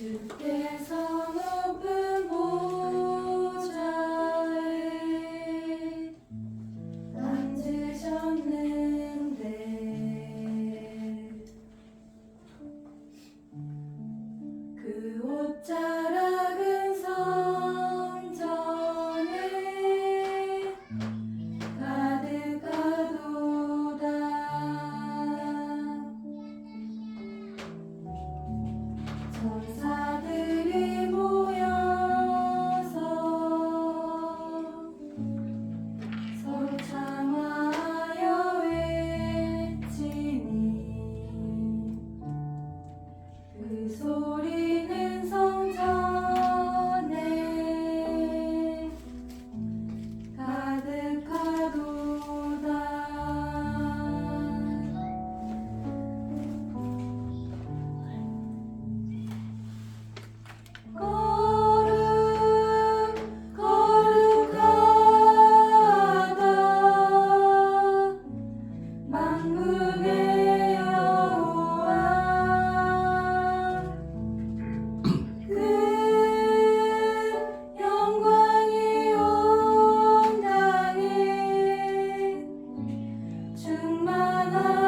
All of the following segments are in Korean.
주께서 높은 보좌에 앉으셨는데 그 옷자락은 성전에 가득하도다. 천사들이 모여서 서로 장화하여 외치니 그 소리는 성전에 가득하도다. 거룩하다 만군의 여호와 그 영광이 온 땅에 충만하시도다.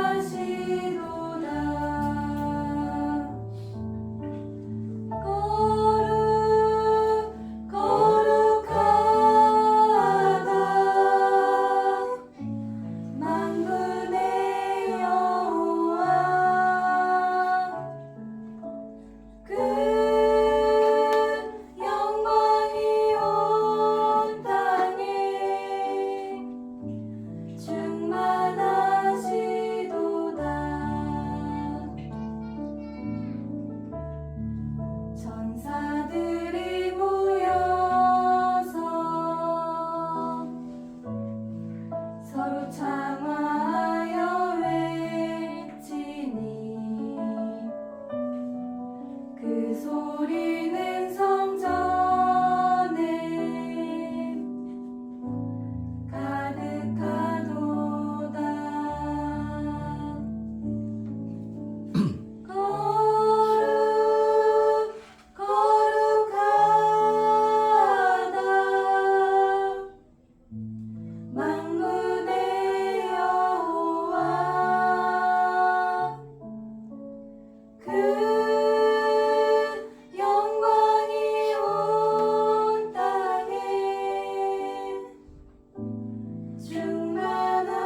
거룩하다 만군의 여호와 그 영광이 온 땅에 충만하시도다. 천사들이 모여서 서로 장화하여 외치니 그 소리는 성전에 가득하도다. 거룩하다 만군의 여호와 그 영광이 온 땅에 충만하시도다.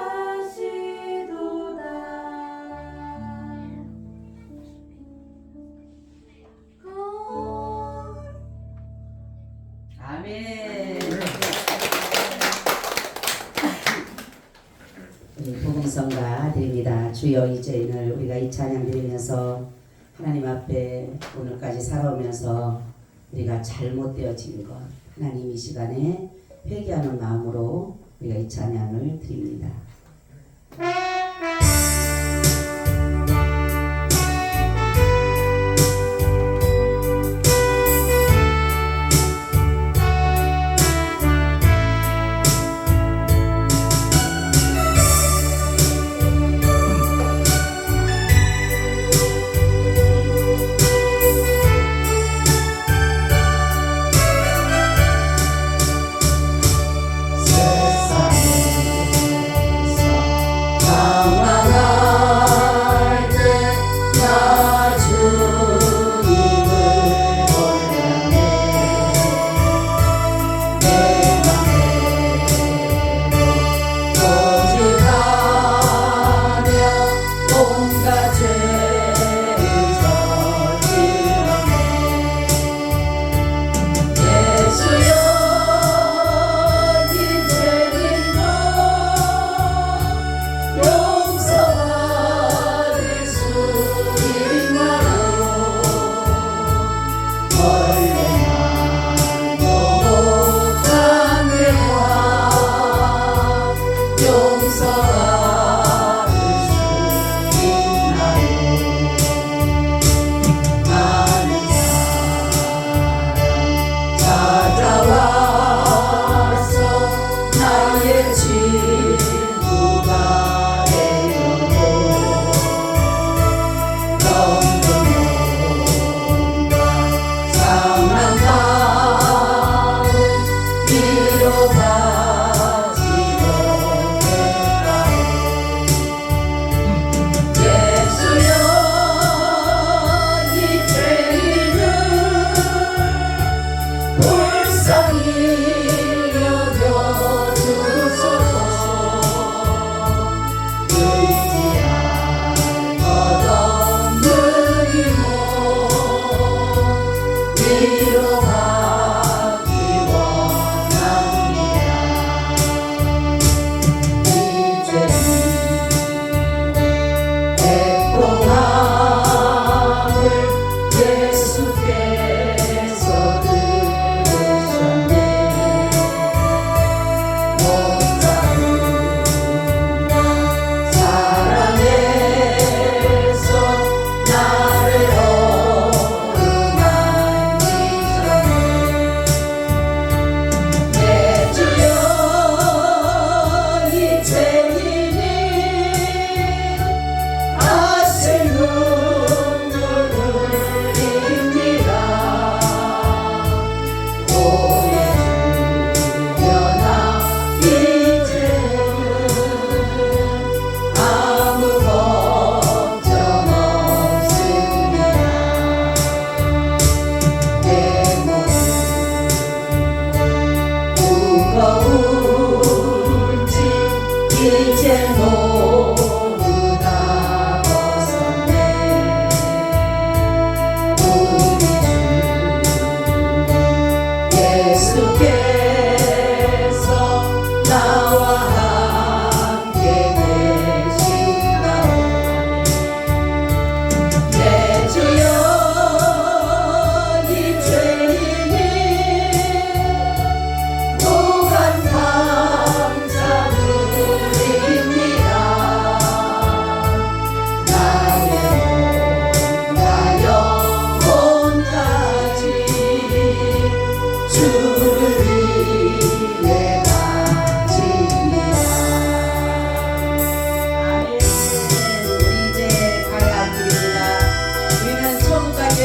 아멘. 우리 복음성가 드립니다. 주여, 이제는 우리가 이 찬양 드리면서 하나님 앞에 오늘까지 살아오면서 우리가 잘못되어진 것, 하나님 이 시간에 회개하는 마음으로 우리가 이 찬양을 드립니다. 세상에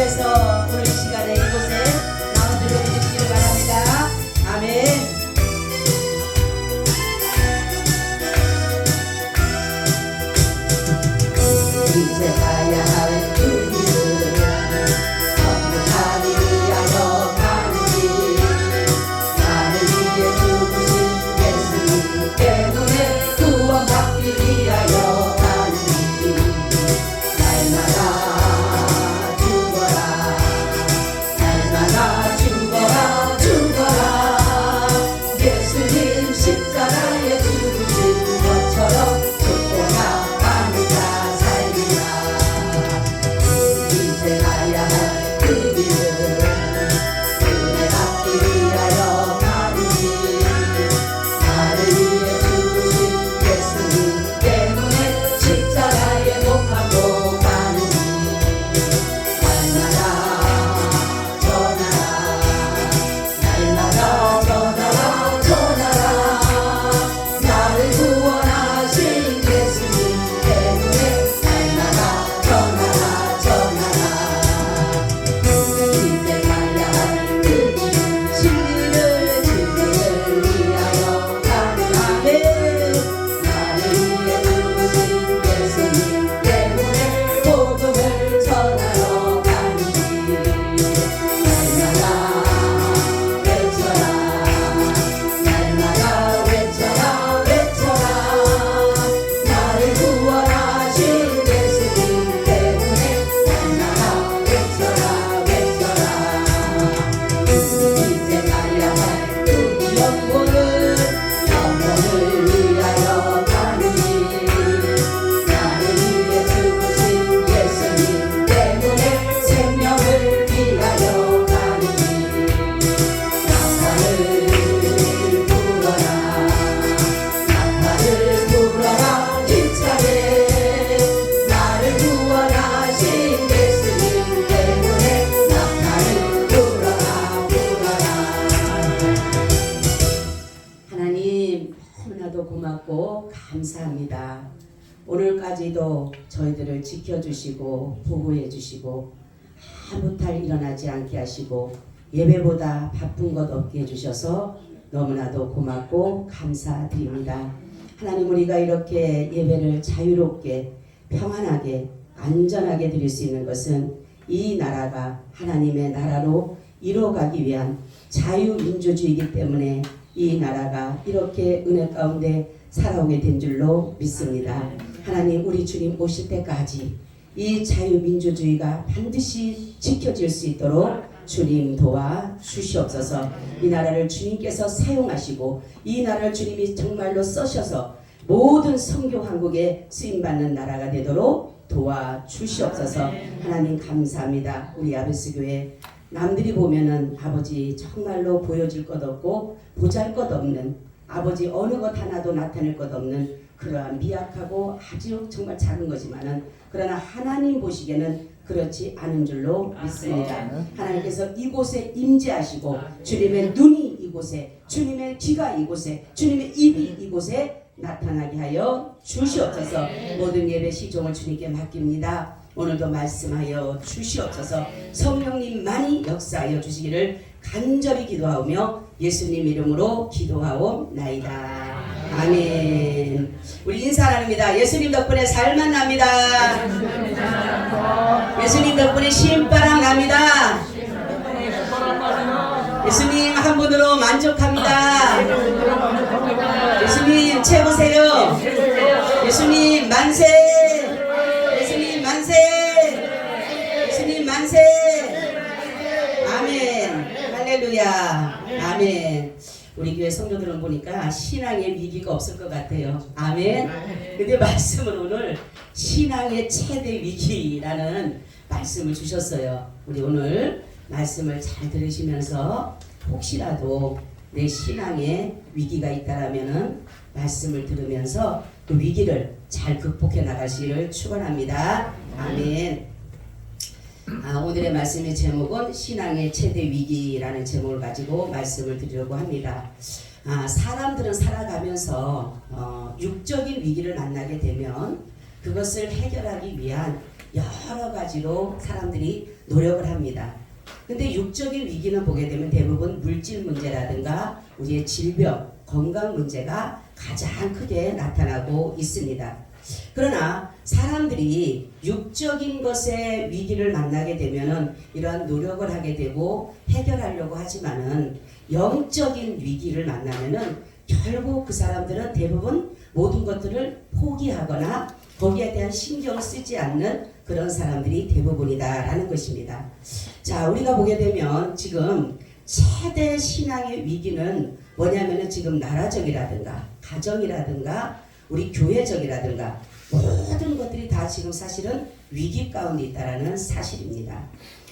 위해서 오늘 이 시간에 이곳에 나와주려 주시기를 바랍니다. 아멘. 이제 가야 할 길은 어디로 위하여 가는지 나를 위해 죽으신 예수님 때문에 구원받기 위하여 가는지 날마다 죽어라 날마다 죽어라 죽어라 예수님 십자가에 죽으신 것처럼 죽고 나가는 자 살리라 이제 가야 할 그 길은 은혜 받기 위하여 가는지 나를 위해 죽으신 예수님 때문에 십자가에 못 박고 가는지 날마다 전하라 날마다 전하라 전하라 나를 구원하신 예수님 때문에 날마다 전하라 전하라 이제 가야 할 그 길은 진리를 위하여 가는 아멘 나를 위해 죽으신 예수님 때문에 복음을 전하러 가는지 날마다 외쳐라 날마다 외쳐라 외쳐라 나를 구원하신 예수님 때문에 날마다 외쳐라 외쳐라 이제 가야 할 그 영혼을 위하여 가는지 나를 위해 죽으신 예수님 때문에 생명을 위하여 가는지 나팔을 불어라 나팔을 불어라 힘차게 나를 구원하신 예수님 때문에 나팔을 불어라 불어라 하나님 너무나도 고맙고 감사합니다. 오늘까지도 저희들을 지켜주시고 보호해 주시고 아무 탈 일어나지 않게 하시고 예배보다 바쁜 것 없게 해주셔서 너무나도 고맙고 감사드립니다. 하나님 우리가 이렇게 예배를 자유롭게 평안하게 안전하게 드릴 수 있는 것은 이 나라가 하나님의 나라로 이루어가기 위한 자유민주주의이기 때문에 이 나라가 이렇게 은혜 가운데 살아오게 된 줄로 믿습니다. 하나님 우리 주님 오실 때까지 이 자유민주주의가 반드시 지켜질 수 있도록 주님 도와 주시옵소서. 이 나라를 주님께서 사용하시고 이 나라를 주님이 정말로 써셔서 모든 선교 한국에 쓰임받는 나라가 되도록 도와 주시옵소서. 하나님 감사합니다. 우리 아베스 교회 남들이 보면은 아버지 정말로 보여줄 것 없고 보잘것없는 아버지 어느 것 하나도 나타낼 것 없는 그러한 미약하고 아주 정말 작은 거지만은 그러나 하나님 보시기에는 그렇지 않은 줄로 믿습니다. 하나님께서 이곳에 임재하시고 주님의 눈이 이곳에 주님의 귀가 이곳에 주님의 입이 이곳에 나타나게 하여 주시옵소서. 모든 예배 시종을 주님께 맡깁니다. 오늘도 말씀하여 주시옵소서. 성령님만이 역사하여 주시기를 간절히 기도하오며 예수님 이름으로 기도하옵나이다. 아멘. 우리 인사 나눕니다. 예수님 덕분에 살만 납니다. 예수님 덕분에 신바람 납니다. 예수님 한 분으로 만족합니다. 예수님 최고세요. 예수님 만세. 예수님 만세. 예수님 만세. 아멘. 할렐루야. 아멘. 우리 교회 성도들은 보니까 신앙의 위기가 없을 것 같아요. 아멘. 근데 말씀은 오늘 신앙의 최대 위기라는 말씀을 주셨어요. 우리 오늘 말씀을 잘 들으시면서 혹시라도 내 신앙에 위기가 있다라면은 말씀을 들으면서 그 위기를 잘 극복해 나가시기를 축원합니다. 아멘. 오늘의 말씀의 제목은 신앙의 최대 위기라는 제목을 가지고 말씀을 드리려고 합니다. 사람들은 살아가면서 육적인 위기를 만나게 되면 그것을 해결하기 위한 여러 가지로 사람들이 노력을 합니다. 근데 육적인 위기는 보게 되면 대부분 물질 문제라든가 우리의 질병, 건강 문제가 가장 크게 나타나고 있습니다. 그러나 사람들이 육적인 것의 위기를 만나게 되면은 이러한 노력을 하게 되고 해결하려고 하지만은 영적인 위기를 만나면은 결국 그 사람들은 대부분 모든 것들을 포기하거나 거기에 대한 신경을 쓰지 않는 그런 사람들이 대부분이다라는 것입니다. 자, 우리가 보게 되면 지금 최대 신앙의 위기는 뭐냐면은 지금 나라적이라든가 가정이라든가 우리 교회적이라든가 모든 것들이 다 지금 사실은 위기 가운데 있다라는 사실입니다.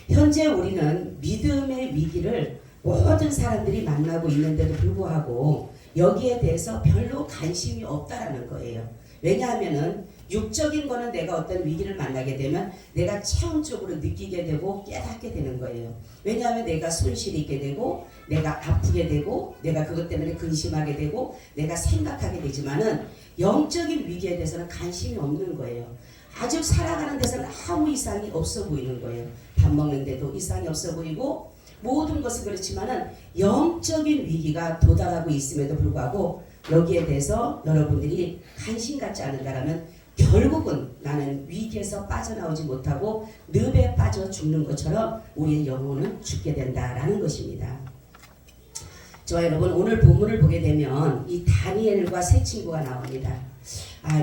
현재 우리는 믿음의 위기를 모든 사람들이 만나고 있는데도 불구하고 여기에 대해서 별로 관심이 없다라는 거예요. 왜냐하면은 육적인 거는 내가 어떤 위기를 만나게 되면 내가 체험적으로 느끼게 되고 깨닫게 되는 거예요. 왜냐하면 내가 손실이 있게 되고 내가 아프게 되고 내가 그것 때문에 근심하게 되고 내가 생각하게 되지만은 영적인 위기에 대해서는 관심이 없는 거예요. 아직 살아가는 데서는 아무 이상이 없어 보이는 거예요. 밥 먹는데도 이상이 없어 보이고 모든 것은 그렇지만은 영적인 위기가 도달하고 있음에도 불구하고 여기에 대해서 여러분들이 관심 갖지 않는다라면 결국은 나는 위기에서 빠져나오지 못하고 늪에 빠져 죽는 것처럼 우리의 영혼은 죽게 된다라는 것입니다. 저 여러분 오늘 본문을 보게 되면 이 다니엘과 세 친구가 나옵니다.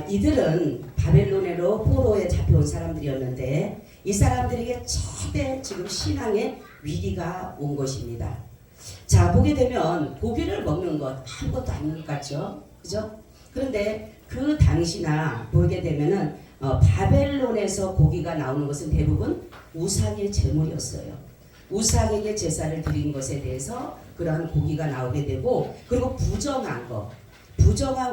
이들은 바벨론으로 포로에 잡혀온 사람들이었는데 이 사람들에게 최대 지금 신앙의 위기가 온 것입니다. 자, 보게 되면 고기를 먹는 것 아무것도 아닌 것 같죠? 그죠? 그런데 그 당시나 보게 되면은 바벨론에서 고기가 나오는 것은 대부분 우상의 제물이었어요. 우상에게 제사를 드린 것에 대해서 그러한 고기가 나오게 되고 그리고 부정한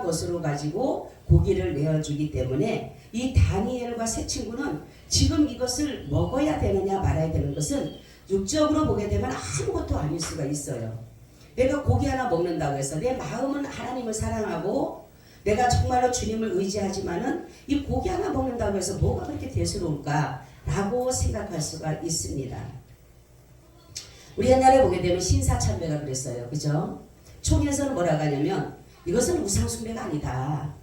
것으로 가지고 고기를 내어주기 때문에 이 다니엘과 세 친구는 지금 이것을 먹어야 되느냐 말아야 되는 것은 육적으로 보게 되면 아무것도 아닐 수가 있어요. 내가 고기 하나 먹는다고 해서 내 마음은 하나님을 사랑하고 내가 정말로 주님을 의지하지만은 이 고기 하나 먹는다고 해서 뭐가 그렇게 대수로울까라고 생각할 수가 있습니다. 우리 옛날에 보게 되면 신사참배가 그랬어요. 그죠? 총에서는 뭐라고 하냐면 이것은 우상숭배가 아니다.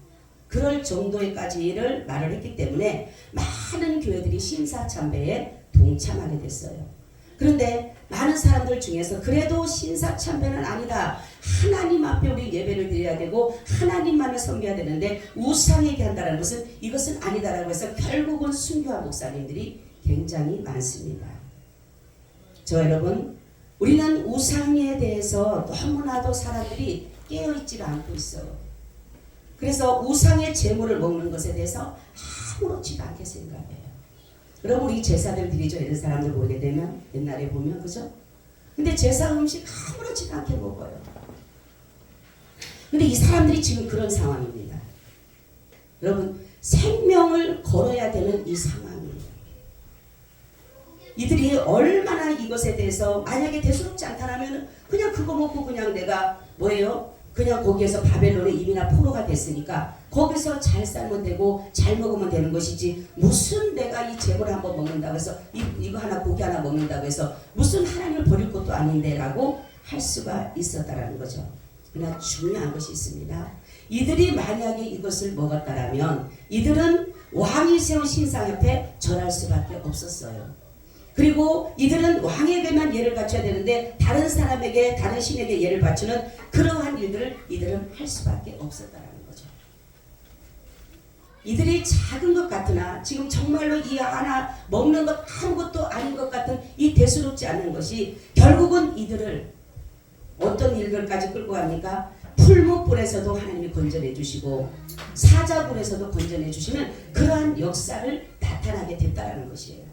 그럴 정도의까지를 말을 했기 때문에 많은 교회들이 신사참배에 동참하게 됐어요. 그런데 많은 사람들 중에서 그래도 신사참배는 아니다. 하나님 앞에 우리 예배를 드려야 되고 하나님만을 섬겨야 되는데 우상에게 한다는 것은 이것은 아니다라고 해서 결국은 순교한 목사님들이 굉장히 많습니다. 저 여러분 우리는 우상에 대해서 너무나도 사람들이 깨어있지가 않고 있어요. 그래서 우상의 제물을 먹는 것에 대해서 아무렇지도 않게 생각해요. 여러분 우리 제사들 드리죠. 이런 사람들 보게 되면 옛날에 보면 그죠? 근데 제사 음식 아무렇지도 않게 먹어요. 근데 이 사람들이 지금 그런 상황입니다. 여러분 생명을 걸어야 되는 이 상황이에요. 이들이 얼마나 이것에 대해서 만약에 대수롭지 않다면 그냥 그거 먹고 그냥 내가 뭐예요? 그냥 거기에서 바벨론에 이민이나 포로가 됐으니까 거기서 잘 살면 되고 잘 먹으면 되는 것이지 무슨 내가 이 재물을 한번 먹는다고 해서 이거 하나 고기 하나 먹는다고 해서 무슨 하나님을 버릴 것도 아닌데 라고 할 수가 있었다라는 거죠. 그러나 중요한 것이 있습니다. 이들이 만약에 이것을 먹었다라면 이들은 왕이 세운 신상 옆에 절할 수밖에 없었어요. 그리고 이들은 왕에게만 예를 바쳐야 되는데 다른 사람에게 다른 신에게 예를 바치는 그러한 일들을 이들은 할 수밖에 없었다라는 거죠. 이들이 작은 것 같으나 지금 정말로 이 하나 먹는 것 아무것도 아닌 것 같은 이 대수롭지 않은 것이 결국은 이들을 어떤 일들까지 끌고 갑니까? 풀무불에서도 하나님이 건져내 주시고 사자굴에서도 건져내 주시는 그러한 역사를 나타나게 됐다라는 것이에요.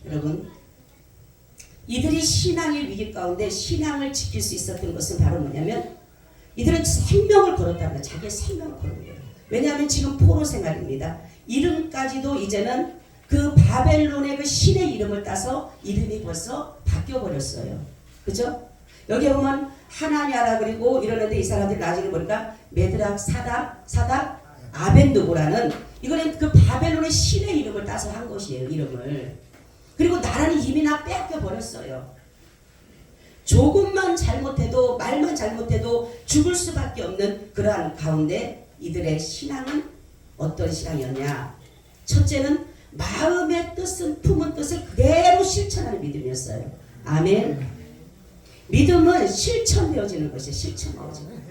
여러분 이들이 신앙의 위기 가운데 신앙을 지킬 수 있었던 것은 바로 뭐냐면 이들은 생명을 걸었답니다. 자기의 생명을 걸은 거예요. 왜냐하면 지금 포로 생활입니다. 이름까지도 이제는 그 바벨론의 그 신의 이름을 따서 이름이 벌써 바뀌어버렸어요. 그죠? 여기 보면 하나냐라 그리고 이러는데 이 사람들이 나중에 보니까 메드락 사닥 아벤누고라는 이거는 그 바벨론의 신의 이름을 따서 한 것이에요. 이름을. 그리고 나라는 이미 나 빼앗겨 버렸어요. 조금만 잘못해도 말만 잘못해도 죽을 수밖에 없는 그러한 가운데 이들의 신앙은 어떤 신앙이었냐? 첫째는 마음의 뜻은 품은 뜻을 그대로 실천하는 믿음이었어요. 아멘. 믿음은 실천되어지는 것이에요. 실천되어지는 것.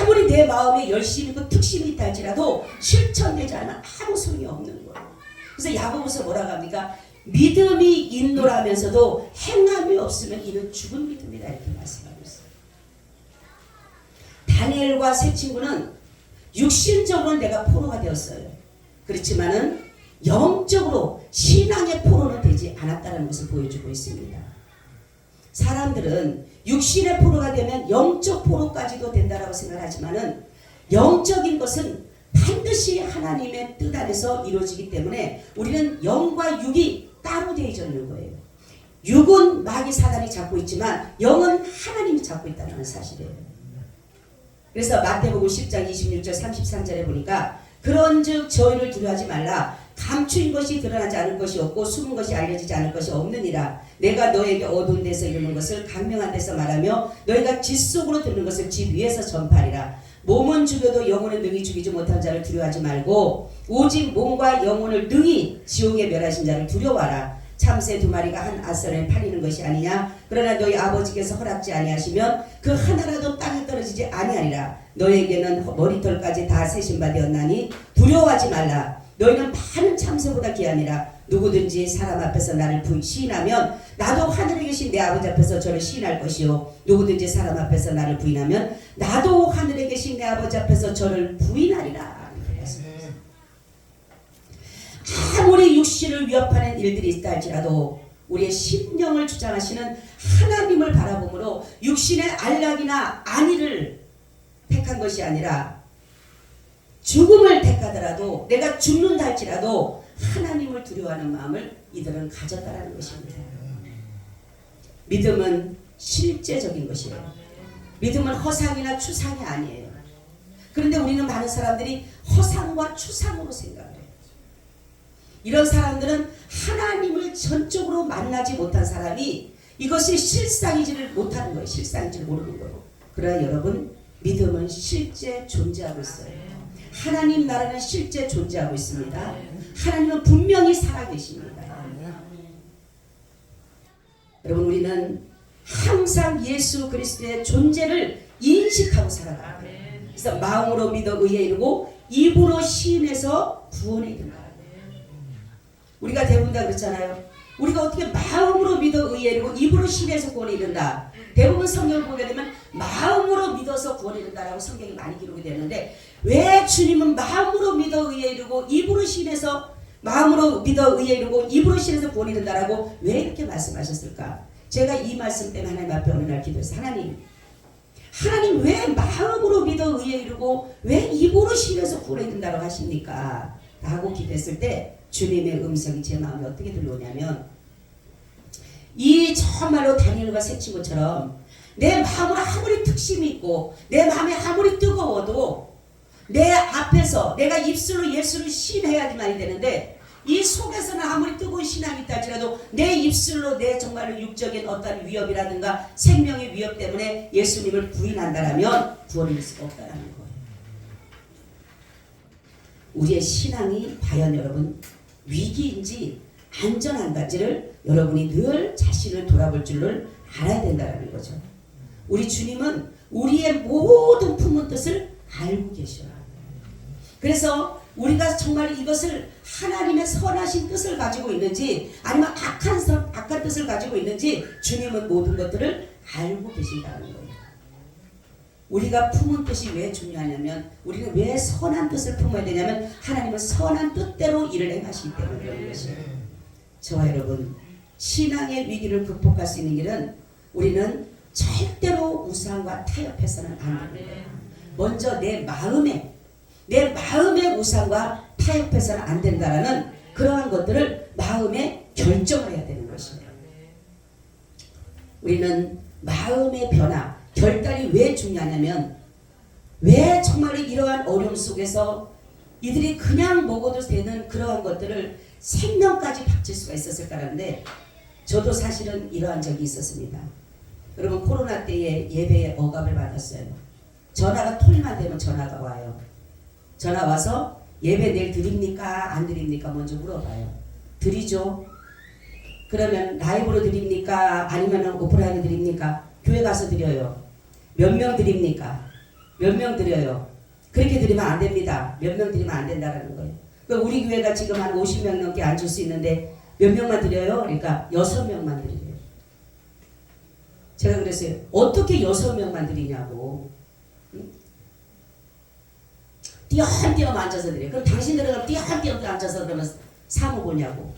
아무리 내 마음에 열심히 있고 특심이 있다 할지라도 실천되지 않으면 아무 소용이 없는 거예요. 그래서 야고보서 뭐라고 합니까? 믿음이 인도라면서도 행함이 없으면 이는 죽은 믿음이다 이렇게 말씀하고 있어요. 다니엘과 세 친구는 육신적으로는 내가 포로가 되었어요. 그렇지만은 영적으로 신앙의 포로는 되지 않았다는 것을 보여주고 있습니다. 사람들은 육신의 포로가 되면 영적 포로까지도 된다라고 생각하지만은 영적인 것은 반드시 하나님의 뜻 안에서 이루어지기 때문에 우리는 영과 육이 따로 되어져 있는 거예요. 육은 마귀 사단이 잡고 있지만 영은 하나님이 잡고 있다는 사실이에요. 그래서 마태복음 10장 26절 33절에 보니까 그런즉 저희를 두려워하지 말라. 감추인 것이 드러나지 않을 것이 없고 숨은 것이 알려지지 않을 것이 없느니라. 내가 너에게 어두운 데서 이루는 것을 강명한 데서 말하며 너희가 집 속으로 듣는 것을 집 위에서 전파하리라. 몸은 죽여도 영혼은 능히 죽이지 못한 자를 두려워하지 말고 오직 몸과 영혼을 능히 지옥에 멸하신 자를 두려워하라. 참새 두 마리가 한 아선에 팔리는 것이 아니냐. 그러나 너희 아버지께서 허락지 아니하시면 그 하나라도 땅에 떨어지지 아니하리라. 너에게는 머리털까지 다 세신 바 되었나니 두려워하지 말라. 너희는 많은 참새보다 귀하니라. 누구든지 사람 앞에서 나를 시인하면 나도 하늘에 계신 내 아버지 앞에서 저를 시인할 것이요 누구든지 사람 앞에서 나를 부인하면 나도 하늘에 계신 내 아버지 앞에서 저를 부인하리라. 아무리 육신을 위협하는 일들이 있다 할지라도 우리의 심령을 주장하시는 하나님을 바라보므로 육신의 안락이나 안위를 택한 것이 아니라 죽음을 택하더라도 내가 죽는다 할지라도 하나님을 두려워하는 마음을 이들은 가졌다라는 것입니다. 믿음은 실제적인 것이에요. 믿음은 허상이나 추상이 아니에요. 그런데 우리는 많은 사람들이 허상과 추상으로 생각해요. 이런 사람들은 하나님을 전적으로 만나지 못한 사람이 이것이 실상이지를 못하는 거예요. 실상인지를 모르는 거예요. 그러나 여러분 믿음은 실제 존재하고 있어요. 하나님 나라는 실제 존재하고 있습니다. 하나님은 분명히 살아계십니다. 여러분 우리는 항상 예수 그리스도의 존재를 인식하고 살아가야 돼요. 그래서 마음으로 믿어 의에 이르고 입으로 시인해서 구원에 이른다. 우리가 대부분 다 그렇잖아요. 우리가 어떻게 마음으로 믿어 의에 이르고 입으로 시인해서 구원에 이른다. 대부분 성경을 보게 되면 마음으로 믿어서 구원에 이른다라고 성경이 많이 기록이 되는데 왜 주님은 마음으로 믿어 의에 이르고 입으로 시인해서 마음으로 믿어 의에 이르고 입으로 시인해서 구원에 이른다라고 왜 이렇게 말씀하셨을까? 제가 이 말씀 때문에 하나님 앞에 어느 날 기도해서 하나님 왜 마음으로 믿어 의에 이르고 왜 입으로 시인해서 구원에 이른다라고 하십니까? 하고 기도했을 때 주님의 음성이 제 마음에 어떻게 들려오냐면 이 정말로 다니엘과 세 친구처럼 내 마음으로 아무리 특심이 있고 내 마음이 아무리 뜨거워도 내 앞에서 내가 입술로 예수를 시인해야지만이 되는데 이 속에서는 아무리 뜨거운 신앙이 있다 할지라도 내 입술로 내 정말로 육적인 어떤 위협이라든가 생명의 위협 때문에 예수님을 부인한다라면 구원을 얻을 수가 없다라는 거예요. 우리의 신앙이 과연 여러분 위기인지 안전한가지를 여러분이 늘 자신을 돌아볼 줄을 알아야 된다는 거죠. 우리 주님은 우리의 모든 품은 뜻을 알고 계셔요. 그래서 우리가 정말 이것을 하나님의 선하신 뜻을 가지고 있는지 아니면 악한 뜻을 가지고 있는지 주님은 모든 것들을 알고 계신다는 거예요. 우리가 품은 뜻이 왜 중요하냐면 우리는 왜 선한 뜻을 품어야 되냐면 하나님은 선한 뜻대로 일을 행하시기 때문에 그런 것이에요. 저와 여러분 신앙의 위기를 극복할 수 있는 길은 우리는 절대로 우상과 타협해서는 안 되는 거예요. 먼저 내 마음의 우상과 타협해서는 안 된다라는 그러한 것들을 마음에 결정을 해야 되는 것입니다. 우리는 마음의 변화, 결단이 왜 중요하냐면 왜 정말 이러한 어려움 속에서 이들이 그냥 먹어도 되는 그러한 것들을 생명까지 바칠 수가 있었을까라는데 저도 사실은 이러한 적이 있었습니다. 여러분 코로나 때에 예배에 억압을 받았어요. 전화가 톨만 되면 전화가 와요. 전화 와서 예배 내일 드립니까? 안 드립니까? 먼저 물어봐요. 드리죠. 그러면 라이브로 드립니까? 아니면 오프라인으로 드립니까? 교회 가서 드려요. 몇 명 드립니까? 몇 명 드려요. 그렇게 드리면 안 됩니다. 몇 명 드리면 안 된다는 거예요. 그러니까 우리 교회가 지금 한 50명 넘게 앉을 수 있는데 몇 명만 드려요? 그러니까 6명만 드려요. 제가 그랬어요. 어떻게 6명만 드리냐고. 띄엄띄엄 앉아서 드려요. 그럼 당신들은 띄엄띄엄 앉아서 그러면 사모 보냐고.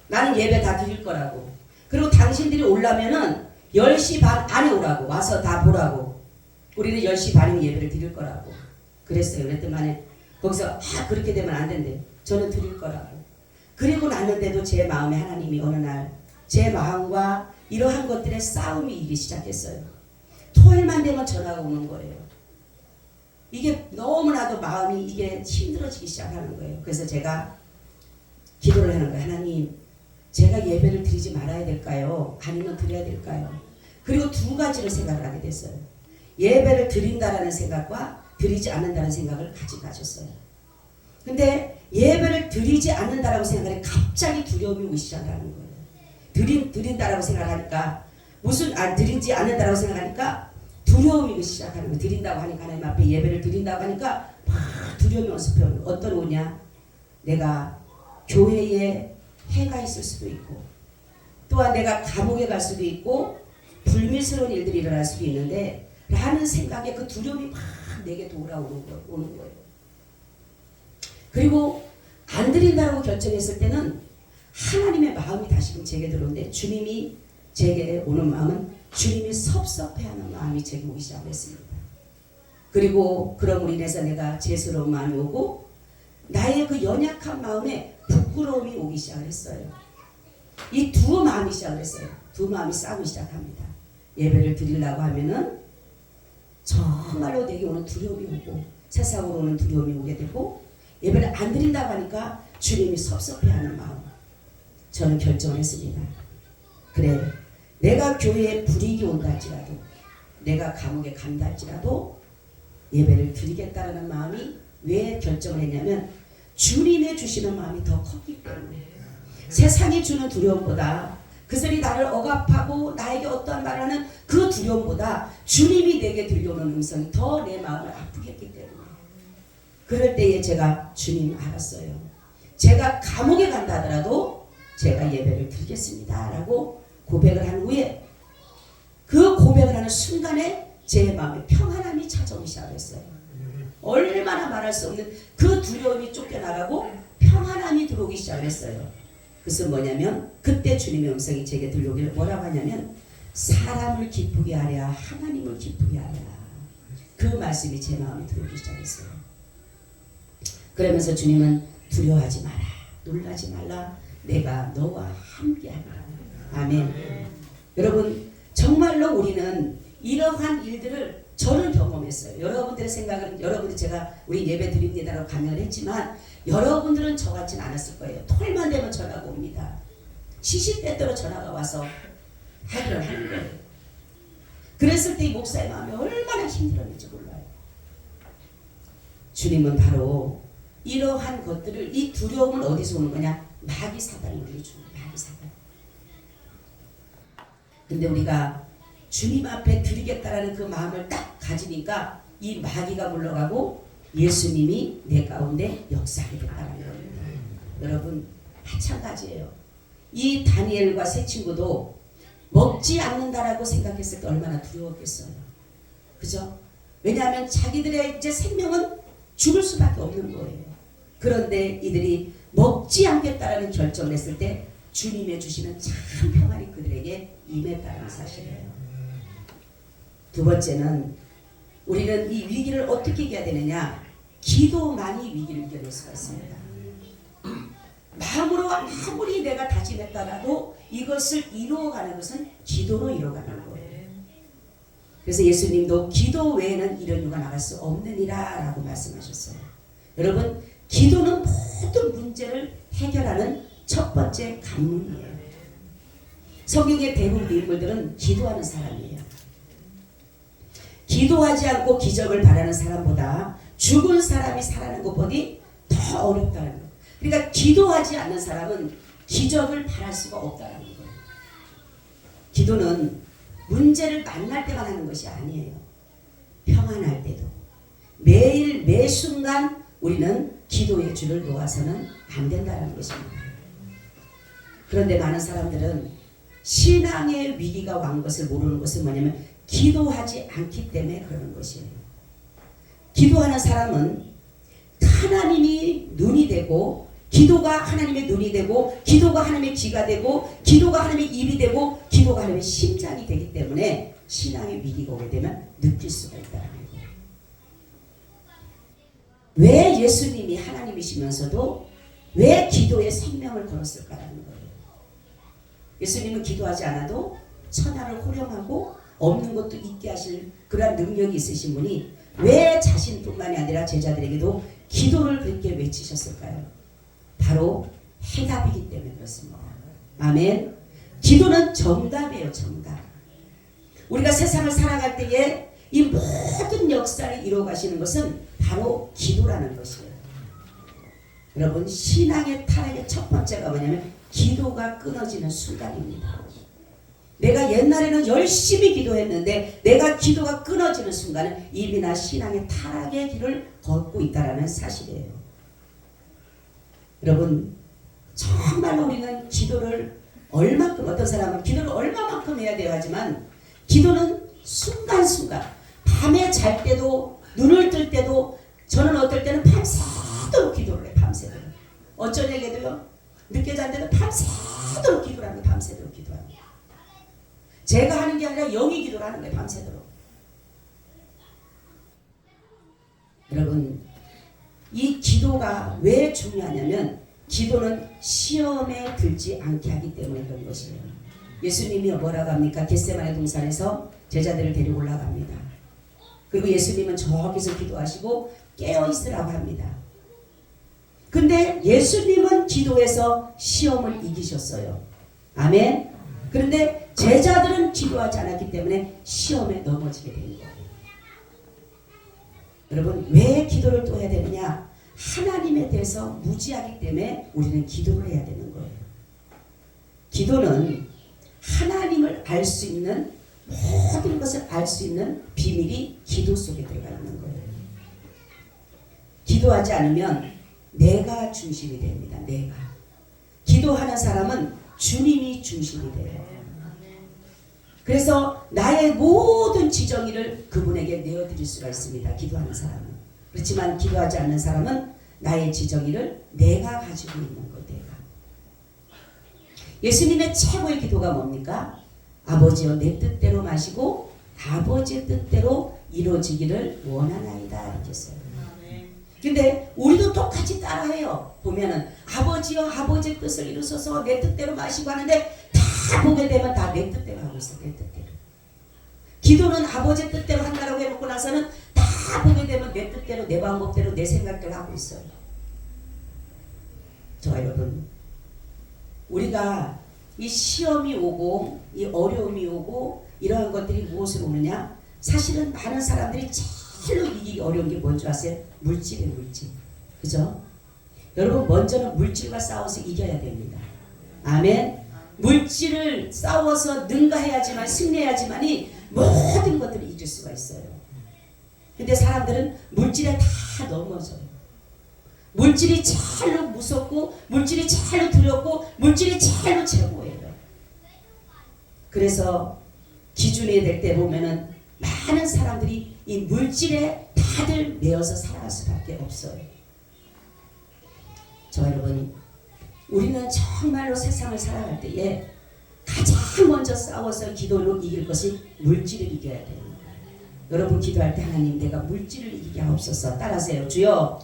나는 예배 다 드릴 거라고. 그리고 당신들이 오려면은 10시 반 안에 오라고. 와서 다 보라고. 우리는 10시 반이면 예배를 드릴 거라고. 그랬어요. 그랬더니 거기서 그렇게 되면 안 된대. 저는 드릴 거라고. 그리고 났는데도 제 마음에 하나님이 어느 날 제 마음과 이러한 것들의 싸움이 일기 시작했어요. 토요일만 되면 전화가 오는 거예요. 이게 너무나도 마음이 이게 힘들어지기 시작하는 거예요. 그래서 제가 기도를 하는 거예요. 하나님, 제가 예배를 드리지 말아야 될까요? 아니면 드려야 될까요? 그리고 두 가지를 생각을 하게 됐어요. 예배를 드린다라는 생각과 드리지 않는다는 생각을 같이 가졌어요. 근데 예배를 드리지 않는다라고 생각하니 갑자기 두려움이 오기 시작하는 거예요. 드린다라고 생각하니까 드리지 않는다라고 생각하니까 두려움이 오기 시작하는 거예요. 드린다고 하니까 하나님 앞에 예배를 드린다고 하니까 막 두려움이 어서펴요. 어떤 오냐? 내가 교회에 해가 있을 수도 있고 또한 내가 감옥에 갈 수도 있고 불미스러운 일들이 일어날 수도 있는데 라는 생각에 그 두려움이 막 내게 돌아오는 거예요. 그리고 안 드린다고 결정했을 때는 하나님의 마음이 다시금 제게 들어오는데 주님이 제게 오는 마음은 주님이 섭섭해하는 마음이 제게 오기 시작했습니다. 그리고 그럼으로 인해서 내가 죄스러운 마음이 오고 나의 그 연약한 마음에 부끄러움이 오기 시작했어요. 이 두 마음이 시작을 했어요. 두 마음이 싸우기 시작합니다. 예배를 드리려고 하면은 정말로 내게 오는 두려움이 오고 세상으로 오는 두려움이 오게 되고 예배를 안 드린다고 하니까 주님이 섭섭해하는 마음. 저는 결정을 했습니다. 그래, 내가 교회에 불이익이 온다 할지라도 내가 감옥에 간다 할지라도 예배를 드리겠다라는 마음이 왜 결정을 했냐면 주님의 주시는 마음이 더 컸기 때문에 세상이 주는 두려움보다 그들이 나를 억압하고 나에게 어떠한 말을 하는 그 두려움보다 주님이 내게 들려오는 음성이 더 내 마음을 아프게 했기 때문에 그럴 때에 제가 주님 알았어요. 제가 감옥에 간다 하더라도 제가 예배를 드리겠습니다 라고 고백을 한 후에 그 고백을 하는 순간에 제 마음에 평안함이 찾아오기 시작했어요. 얼마나 말할 수 없는 그 두려움이 쫓겨나가고 평안함이 들어오기 시작했어요. 그것은 뭐냐면 그때 주님의 음성이 제게 들려오기를 뭐라고 하냐면 사람을 기쁘게 하랴 하나님을 기쁘게 하랴 그 말씀이 제 마음에 들어오기 시작했어요. 그러면서 주님은 두려워하지 마라 놀라지 말라 내가 너와 함께하리라. 아멘. 여러분 정말로 우리는 이러한 일들을 저는 경험했어요. 여러분들의 생각은 여러분들 제가 우리 예배 드립니다라고 강연을 했지만 여러분들은 저같지는 않았을 거예요. 톨만 되면 전화가 옵니다. 시시때때로 전화가 와서 해결을 하는 거예요. 그랬을 때 이 목사의 마음이 얼마나 힘들었는지 몰라요. 주님은 바로 이러한 것들을 이 두려움을 어디서 오는 거냐? 마귀 사단이 우리에게 주는 마귀 사단. 근데 우리가 주님 앞에 드리겠다라는 그 마음을 딱 가지니까 이 마귀가 물러가고 예수님이 내 가운데 역사하게 됐다는 겁니다. 여러분 마찬가지예요. 이 다니엘과 세 친구도 먹지 않는다라고 생각했을 때 얼마나 두려웠겠어요. 그죠? 왜냐하면 자기들의 이제 생명은 죽을 수밖에 없는 거예요. 그런데 이들이 먹지 않겠다라는 결정을 했을 때 주님의 주시는 참 평안이 그들에게 임했다는 사실이에요. 두 번째는 우리는 이 위기를 어떻게 이겨야 되느냐? 기도만이 위기를 이겨낼 수가 있습니다. 마음으로 아무리 내가 다짐했다라도 이것을 이루어가는 것은 기도로 이루어가는 거예요. 그래서 예수님도 기도 외에는 이런 이유가 나갈 수 없느니라 라고 말씀하셨어요. 여러분 기도는 모든 문제를 해결하는 첫 번째 관문이에요. 성경의 대부분 인물들은 기도하는 사람이에요. 기도하지 않고 기적을 바라는 사람보다 죽은 사람이 살아나는 것보다 더 어렵다는 거예요. 그러니까 기도하지 않는 사람은 기적을 바랄 수가 없다는 거예요. 기도는 문제를 만날 때만 하는 것이 아니에요. 평안할 때도 매일 매 순간 우리는 기도의 줄을 놓아서는 안 된다는 것입니다. 그런데 많은 사람들은 신앙의 위기가 온 것을 모르는 것은 뭐냐면 기도하지 않기 때문에 그러는 것이에요. 기도하는 사람은 하나님이 눈이 되고, 기도가 하나님의 눈이 되고, 기도가 하나님의 귀가 되고, 기도가 하나님의 입이 되고, 기도가 하나님의 심장이 되기 때문에 신앙의 위기가 오게 되면 느낄 수가 있다는 거예요. 왜 예수님이 하나님이시면서도 왜 기도에 생명을 걸었을까라는 거예요. 예수님은 기도하지 않아도 천하를 호령하고 없는 것도 있게 하실 그러한 능력이 있으신 분이 왜 자신뿐만이 아니라 제자들에게도 기도를 그렇게 외치셨을까요? 바로 해답이기 때문에 그렇습니다. 아멘. 기도는 정답이에요. 정답. 우리가 세상을 살아갈 때에 이 모든 역사를 이루어 가시는 것은 바로 기도라는 것이에요. 여러분, 신앙의 타락의 첫 번째가 뭐냐면 기도가 끊어지는 순간입니다. 내가 옛날에는 열심히 기도했는데 내가 기도가 끊어지는 순간은 이미 나 신앙의 타락의 길을 걷고 있다는 사실이에요. 여러분, 정말로 우리는 기도를 얼마큼, 어떤 사람은 기도를 얼마만큼 해야 돼요 하지만 기도는 순간순간, 밤에 잘 때도 눈을 뜰 때도, 저는 어떨 때는 밤새도록 기도를 해요. 밤새도록. 어쩌냐게도요, 늦게 잔데도 밤새도록 기도를 하는 거예요. 밤새도록 기도하는 거예요. 제가 하는 게 아니라 영이 기도를 하는 거예요. 밤새도록. 여러분, 이 기도가 왜 중요하냐면 기도는 시험에 들지 않게 하기 때문에 그런 것이에요. 예수님이 뭐라고 합니까? 겟세마네 동산에서 제자들을 데리고 올라갑니다. 그리고 예수님은 저기서 기도하시고 깨어있으라고 합니다. 근데 예수님은 기도해서 시험을 이기셨어요. 아멘. 그런데 제자들은 기도하지 않았기 때문에 시험에 넘어지게 된 거예요. 여러분, 왜 기도를 또 해야 되느냐? 하나님에 대해서 무지하기 때문에 우리는 기도를 해야 되는 거예요. 기도는 하나님을 알 수 있는, 모든 것을 알 수 있는 비밀이 기도 속에 들어가 있는 거예요. 기도하지 않으면 내가 중심이 됩니다. 내가. 기도하는 사람은 주님이 중심이 돼요. 그래서 나의 모든 지정의를 그분에게 내어드릴 수가 있습니다. 기도하는 사람은. 그렇지만 기도하지 않는 사람은 나의 지정의를 내가 가지고 있는 것. 내가. 예수님의 최고의 기도가 뭡니까? 아버지여 내 뜻대로 마시고 아버지의 뜻대로 이루어지기를 원하나이다 이렇게 써요. 근데 우리도 똑같이 따라해요. 보면은 아버지여 아버지의 뜻을 이루소서 내 뜻대로 마시고 하는데 다 보게 되면 다 내 뜻대로 하고 있어. 내 뜻대로. 기도는 아버지의 뜻대로 한다라고 해놓고 나서는 다 보게 되면 내 뜻대로, 내 방법대로, 내 생각대로 하고 있어요. 저 여러분, 우리가 이 시험이 오고 이 어려움이 오고 이러한 것들이 무엇으로 오느냐? 사실은 많은 사람들이 제일로 이기기 어려운 게 뭔지 아세요? 물질이에요. 물질. 그죠? 여러분, 먼저는 물질과 싸워서 이겨야 됩니다. 아멘. 물질을 싸워서 능가해야지만, 승리해야지만이 모든 것들을 이길 수가 있어요. 근데 사람들은 물질에 다 넘어져요. 물질이 제일로 무섭고, 물질이 제일로 두렵고, 물질이 제일로 최고예요. 그래서 기준이 될 때 보면은 많은 사람들이 이 물질에 다들 매여서 살아갈 수밖에 없어요. 저 여러분, 우리는 정말로 세상을 살아갈 때에 가장 먼저 싸워서 기도로 이길 것이 물질을 이겨야 돼요. 여러분, 기도할 때 하나님, 내가 물질을 이기게 하옵소서. 따라하세요. 주여,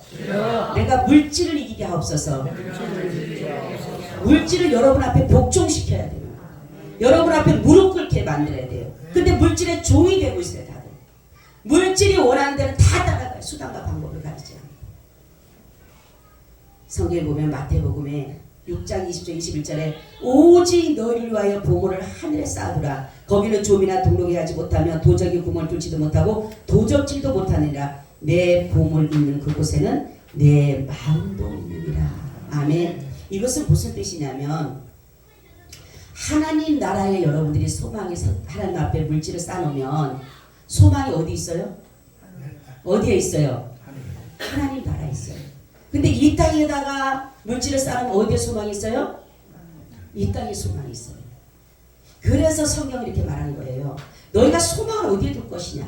내가 물질을 이기게 하옵소서. 물질을 여러분 앞에 복종시켜야 돼요. 여러분 앞에 무릎 꿇게 만들어야 돼요. 근데 물질의 종이 되고 있어요. 다들 물질이 원하는 대로 다 따라가요. 수단과 방법을 가리지 않고. 성경에 보면 마태복음에 6장 20절 21절에 오직 너희를 위하여 보물을 하늘에 쌓아두라. 거기는 좀이나 동록이 하지 못하며 도적이 구멍을 뚫지도 못하고 도적질도 못하느니라. 내 보물 있는 그곳에는 내 마음도 있느니라. 아멘. 이것은 무슨 뜻이냐면 하나님 나라에 여러분들이 소망이 하나님 앞에 물질을 쌓아놓으면 소망이 어디 있어요? 어디에 있어요? 하나님 나라에 있어요. 근데 이 땅에다가 물질을 쌓으면 어디에 소망이 있어요? 이 땅에 소망이 있어요. 그래서 성경이 이렇게 말하는 거예요. 너희가 소망을 어디에 둘 것이냐?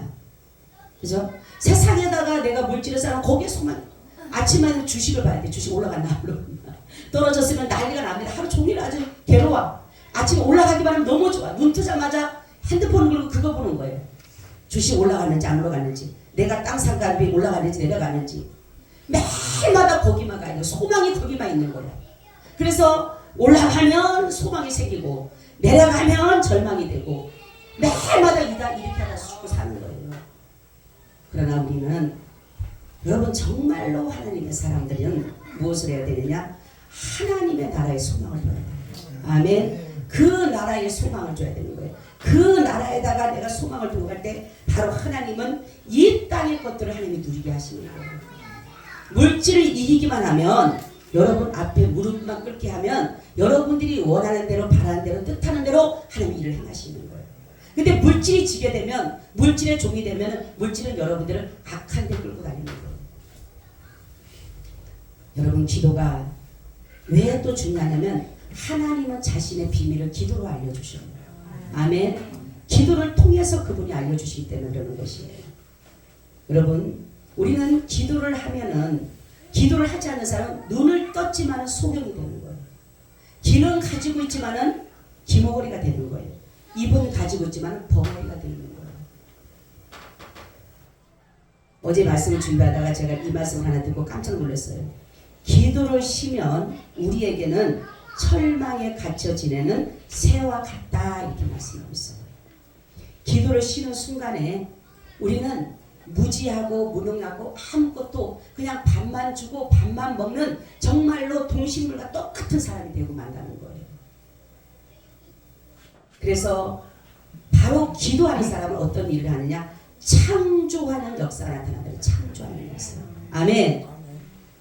그죠? 세상에다가 내가 물질을 쌓으면 거기에 소망. 아침에 주식을 봐야 돼. 주식 올라갔나 올라갔나. 떨어졌으면 난리가 납니다. 하루 종일 아주 괴로워. 아침에 올라가기만 하면 너무 좋아. 눈 뜨자마자 핸드폰을 들고 그거 보는 거예요. 주식 올라갔는지 안 올라갔는지, 내가 땅 상가비 올라갔는지 내려가는지 매일마다 거기만 가야 돼. 소망이 거기만 있는 거야. 그래서 올라가면 소망이 생기고 내려가면 절망이 되고 매일마다 이렇게 하다 죽고 사는 거예요. 그러나 우리는 여러분 정말로 하나님의 사람들은 무엇을 해야 되느냐? 하나님의 나라의 소망을 줘야 돼요. 아멘. 그 나라의 소망을 줘야 되는 거예요. 그 나라에다가 내가 소망을 두고 갈 때 바로 하나님은 이 땅의 것들을 하나님이 누리게 하시는 거예요. 물질을 이기기만 하면 여러분 앞에 무릎만 꿇게 하면 여러분들이 원하는 대로 바라는 대로 뜻하는 대로 하나님이 일을 행하시는 거예요. 근데 물질이 지게 되면 물질의 종이 되면 물질은 여러분들을 악한 데 끌고 다니는 거예요. 여러분 기도가 왜 또 중요하냐면 하나님은 자신의 비밀을 기도로 알려주셔요. 아멘. 기도를 통해서 그분이 알려주시기 때문에 그러는 것이에요. 여러분 우리는 기도를 하면은 기도를 하지 않는 사람은 눈을 떴지만은 소경이 되는 거예요. 귀는 가지고 있지만은 귀머거리가 되는 거예요. 입은 가지고 있지만은 벙어리가 되는 거예요. 어제 말씀을 준비하다가 제가 이 말씀을 하나 듣고 깜짝 놀랐어요. 기도를 쉬면 우리에게는 철망에 갇혀 지내는 새와 같다 이렇게 말씀하고 있어요. 기도를 쉬는 순간에 우리는 무지하고 무능하고 아무것도 그냥 밥만 주고 밥만 먹는 정말로 동식물과 똑같은 사람이 되고 만다는 거예요. 그래서 바로 기도하는 사람은 어떤 일을 하느냐? 창조하는 역사가 나타나는 창조하는 역사. 아멘.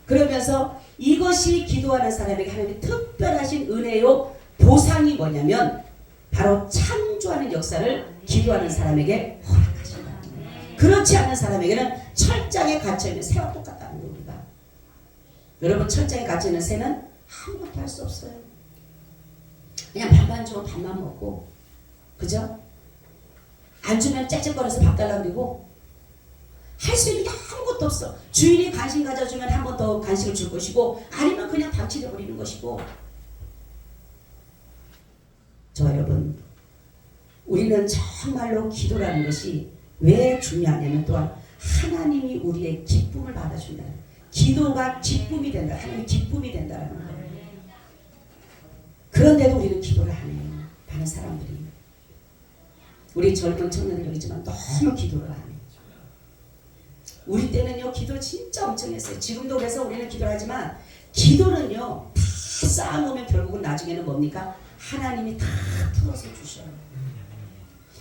그러면서 이것이 기도하는 사람에게 하나님의 특별하신 은혜요 보상이 뭐냐면 바로 창조하는 역사를 기도하는 사람에게 허락하신다. 그렇지 않은 사람에게는 철장에 갇혀있는 새와 똑같다는 겁니다. 여러분 철장에 갇혀있는 새는 아무것도 할 수 없어요. 그냥 밥만 주면 밥만 먹고 그죠? 안 주면 짹짹거려서 밥 달라고 그러고 할 수 있는 게 아무것도 없어. 주인이 간식 가져주면 한 번 더 간식을 줄 것이고 아니면 그냥 방치돼 버리는 것이고. 저 여러분 우리는 정말로 기도라는 것이 왜 중요하냐면 또한 하나님이 우리의 기쁨을 받아준다. 기도가 기쁨이 된다. 하나님의 기쁨이 된다는 거예요. 그런데도 우리는 기도를 안 해요. 많은 사람들이. 우리 젊은 청년들 여기지만 너무 기도를 안 해요. 우리 때는요 기도 진짜 엄청 했어요. 지금도 그래서 우리는 기도를 하지만 기도는요 다 쌓아놓으면 결국은 나중에는 뭡니까? 하나님이 다 풀어서 주셔요.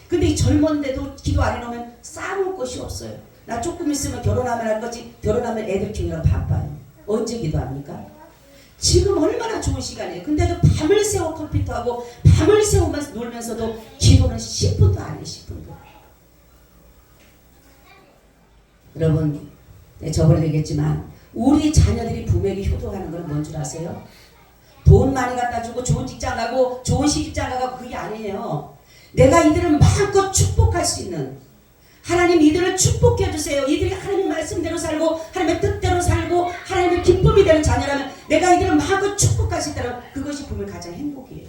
근데 이 젊은데도 기도 안 해놓으면 쌓아놓을 것이 없어요. 나 조금 있으면 결혼하면 할 거지 결혼하면 애들 키우느라 바빠요. 언제 기도합니까? 지금 얼마나 좋은 시간이에요. 근데도 밤을 새워 컴퓨터하고 밤을 새우면서 놀면서도 기도는 10분도 안 해요. 10분도. 여러분 저번에 얘기했지만 우리 자녀들이 부모에게 효도하는 건 뭔 줄 아세요? 돈 많이 갖다 주고 좋은 직장 가고 좋은 시집장 가고 그게 아니에요. 내가 이들을 마음껏 축복할 수 있는 하나님 이들을 축복해 주세요. 이들이 하나님 말씀대로 살고 하나님의 뜻대로 살고 하나님의 기쁨이 되는 자녀라면 내가 이들을 마음껏 축복할 수 있다면 그것이 부모의 가장 행복이에요.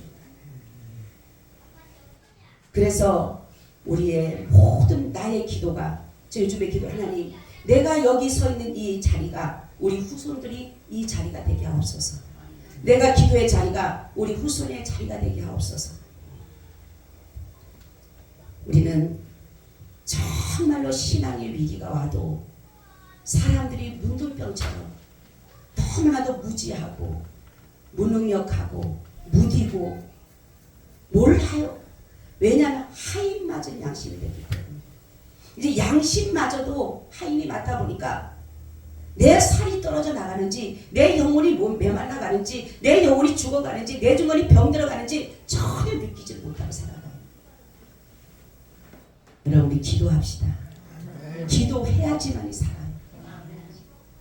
그래서 우리의 모든 나의 기도가 저 요즘에 기도 하나님 내가 여기 서 있는 이 자리가 우리 후손들이 이 자리가 되게 하옵소서. 내가 기도의 자리가 우리 후손의 자리가 되게 하옵소서. 우리는 정말로 신앙의 위기가 와도 사람들이 문둥병처럼 너무나도 무지하고 무능력하고 무디고 몰라요. 왜냐하면 하인 맞은 양심이 되기 때문에. 이제 양심마저도 하인이 맞다 보니까 내 살이 떨어져 나가는지, 내 영혼이 메말라 가는지, 내 영혼이 죽어가는지, 내 영혼이 병들어가는지 전혀 느끼지 못하고 살아가요. 여러분, 우리 기도합시다. 기도해야지만이 살아요.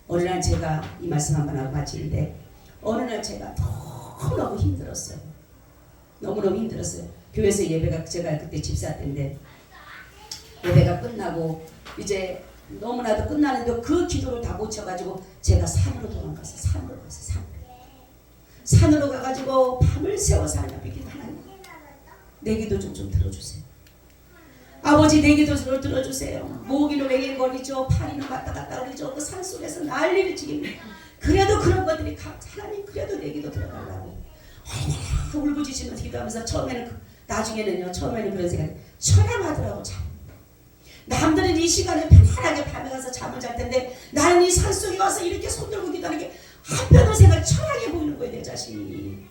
어느 날 제가 이 말씀 한번 하고 마치는데, 어느 날 제가 너무너무 힘들었어요. 너무너무 힘들었어요. 교회에서 예배가, 제가 그때 집사 때인데 예배가 끝나고 이제 너무나도 끝나는데 그 기도를 다 못 쳐가지고 제가 산으로 도망갔어요. 산으로 가가지고 밤을 새워서 하나님 앞에 기도, 하나님 내 기도 좀 들어주세요. 아버지, 내 기도 좀 들어주세요. 모기는 맹행거리죠. 파리는 왔다 갔다 거리죠. 그 산속에서 난리를 치깁니다. 그래도 그런 것들이 하나님, 그래도 내 기도 들어달라고 얼마나 울부짖으면서 기도하면서 나중에는요 그런 생각이 처량하더라고. 참, 남들은 이 시간에 편안하게 밤에 가서 잠을 잘 텐데 나는 이 산속에 와서 이렇게 손들고 기도하는 게 한편으로 생각이 처량해 보이는 거예요, 내 자신이.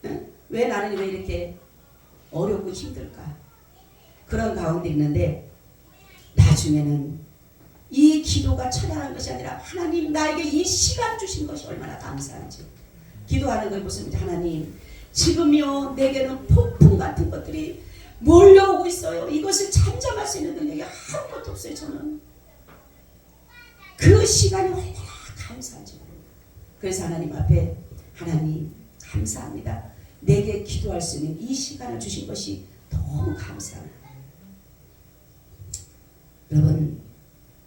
응? 왜 나는 왜 이렇게 어렵고 힘들까? 그런 가운데 있는데 나중에는 이 기도가 처량한 것이 아니라 하나님 나에게 이 시간 주신 것이 얼마나 감사한지 기도하는 걸 보시면, 하나님 지금요 내게는 폭풍 같은 것들이 몰려오고 있어요. 이것을 잠잠할 수 있는 능력이 아무것도 없어요. 저는 그 시간이 얼마나 감사한지 모릅니다. 그래서 하나님 앞에, 하나님 감사합니다. 내게 기도할 수 있는 이 시간을 주신 것이 너무 감사합니다. 여러분,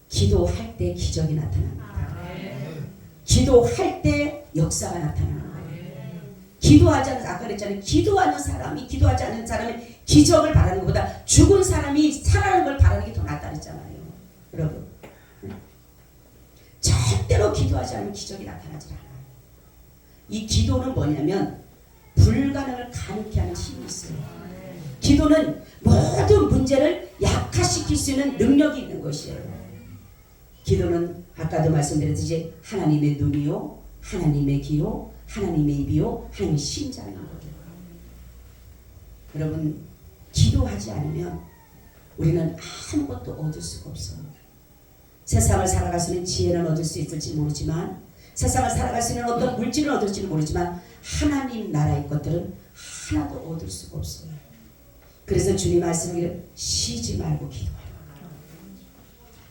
기도할 때 기적이 나타납니다. 기도할 때 역사가 나타납니다. 기도하지 않는, 아까 그랬잖아요. 기도하는 사람이, 기도하지 않는 사람이 기적을 바라는 것보다 죽은 사람이 살아나는 걸 바라는 게 더 낫다 그랬잖아요. 여러분, 절대로 기도하지 않으면 기적이 나타나지 않아요. 이 기도는 뭐냐면 불가능을 가능케 하는 힘이 있어요. 기도는 모든 문제를 약화시킬 수 있는 능력이 있는 것이에요. 기도는 아까도 말씀드렸듯이 하나님의 눈이요, 하나님의 귀요, 하나님의 입이요, 하나님의 심장인 거예요. 여러분, 기도하지 않으면 우리는 아무것도 얻을 수가 없어요. 세상을 살아갈 수 있는 지혜는 얻을 수 있을지 모르지만, 세상을 살아갈 수 있는 어떤 물질을 얻을지는 모르지만 하나님 나라의 것들은 하나도 얻을 수가 없어요. 그래서 주님 말씀을 쉬지 말고 기도하라.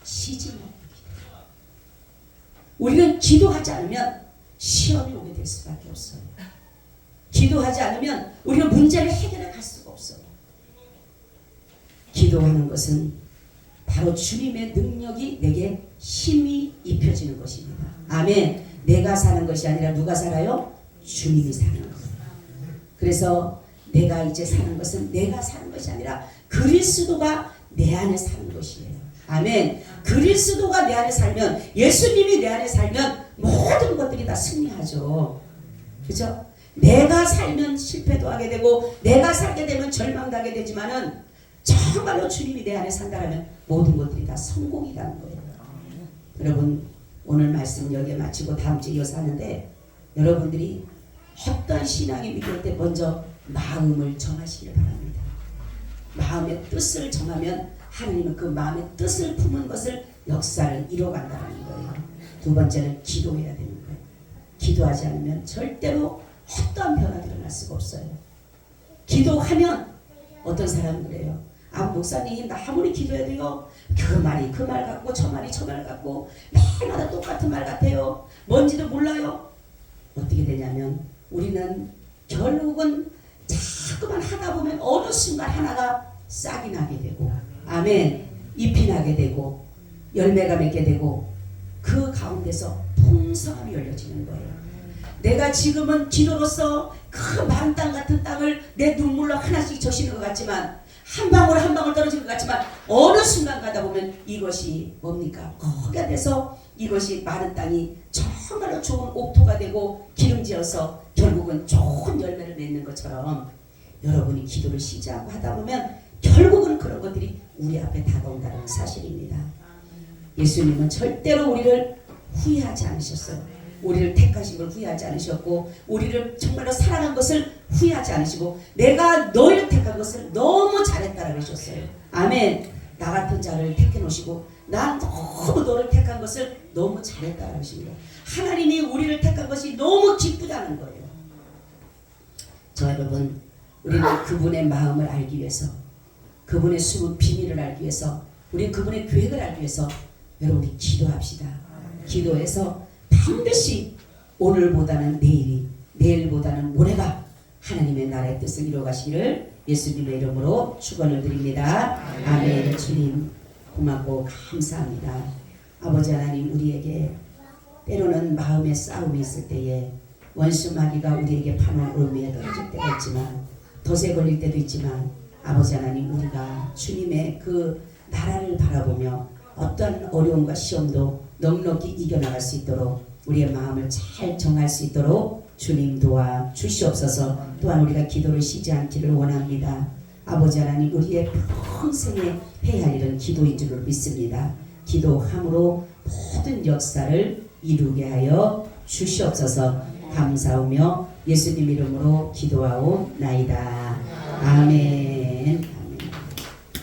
쉬지 말고 기도하라. 우리는 기도하지 않으면 시험이 오게 될 수밖에 없어요. 기도하지 않으면 우리는 문제를 해결해 갈 수가 없어요. 기도하는 것은 바로 주님의 능력이 내게 힘이 입혀지는 것입니다. 아멘. 내가 사는 것이 아니라 누가 살아요? 주님이 사는 거예요. 그래서 내가 이제 사는 것은 내가 사는 것이 아니라 그리스도가 내 안에 사는 것이에요. 아멘. 그리스도가 내 안에 살면, 예수님이 내 안에 살면 모든 것들이 다 승리하죠. 그렇죠? 내가 살면 실패도 하게 되고 내가 살게 되면 절망도 하게 되지만은 정말로 주님이 내 안에 산다면 모든 것들이 다 성공이라는 거예요. 여러분, 오늘 말씀 여기에 마치고 다음 주에 이어서 하는데, 여러분들이 어떤 신앙이 믿을 때 먼저 마음을 정하시길 바랍니다. 마음의 뜻을 정하면 하나님은 그 마음의 뜻을 품은 것을 역사를 이뤄간다는 거예요. 두 번째는 기도해야 되는 거예요. 기도하지 않으면 절대로 어떠한 변화가 일어날 수가 없어요. 기도하면 어떤 사람은 그래요. 아, 목사님, 나 아무리 기도해도요 그 말이 그 말 같고 저 말이 저 말 같고 매일마다 똑같은 말 같아요. 뭔지도 몰라요. 어떻게 되냐면 우리는 결국은 자꾸만 하다 보면 어느 순간 하나가 싹이 나게 되고, 아멘, 잎이 나게 되고 열매가 맺게 되고 그 가운데서 풍성함이 열려지는 거예요. 내가 지금은 기도로서 그 만땅 같은 땅을 내 눈물로 하나씩 적시는 것 같지만, 한 방울 한 방울 떨어지는 것 같지만 어느 순간 가다 보면 이것이 뭡니까? 거기가 돼서 이것이 마른 땅이 정말로 좋은 옥토가 되고 기름지어서 결국은 좋은 열매를 맺는 것처럼, 여러분이 기도를 쉬지 않고 하다 보면 결국은 그런 것들이 우리 앞에 다가온다는 사실입니다. 예수님은 절대로 우리를 후회하지 않으셨어요. 우리를 택하신 걸 후회하지 않으셨고 우리를 정말로 사랑한 것을 후회하지 않으시고 내가 너희를 택한 것을 너무 잘했다라고 하셨어요. 아멘. 나 같은 자를 택해 놓으시고 난 너무 너를 택한 것을 너무 잘했다라고 하십니다. 하나님이 우리를 택한 것이 너무 기쁘다는 거예요. 저 여러분, 우리는 그분의 마음을 알기 위해서, 그분의 숨은 비밀을 알기 위해서, 우리 그분의 계획을 알기 위해서 여러분 우리 기도합시다. 기도해서 반드시 오늘보다는 내일이, 내일보다는 모레가 하나님의 나라의 뜻을 이루어가시기를 예수님의 이름으로 축원을 드립니다. 아멘. 주님 고맙고 감사합니다. 아버지 하나님, 우리에게 때로는 마음의 싸움이 있을 때에 원수 마귀가 우리에게 파는 울미에 떨어질 때가 있지만, 덫에 걸릴 때도 있지만, 아버지 하나님, 우리가 주님의 그 나라를 바라보며 어떤 어려움과 시험도 넉넉히 이겨나갈 수 있도록 우리의 마음을 잘 정할 수 있도록 주님 도와 주시옵소서. 또한 우리가 기도를 쉬지 않기를 원합니다. 아버지 하나님, 우리의 평생에 해야 할 일은 기도인 줄을 믿습니다. 기도함으로 모든 역사를 이루게 하여 주시옵소서. 감사하며 예수님 이름으로 기도하옵나이다. 아멘.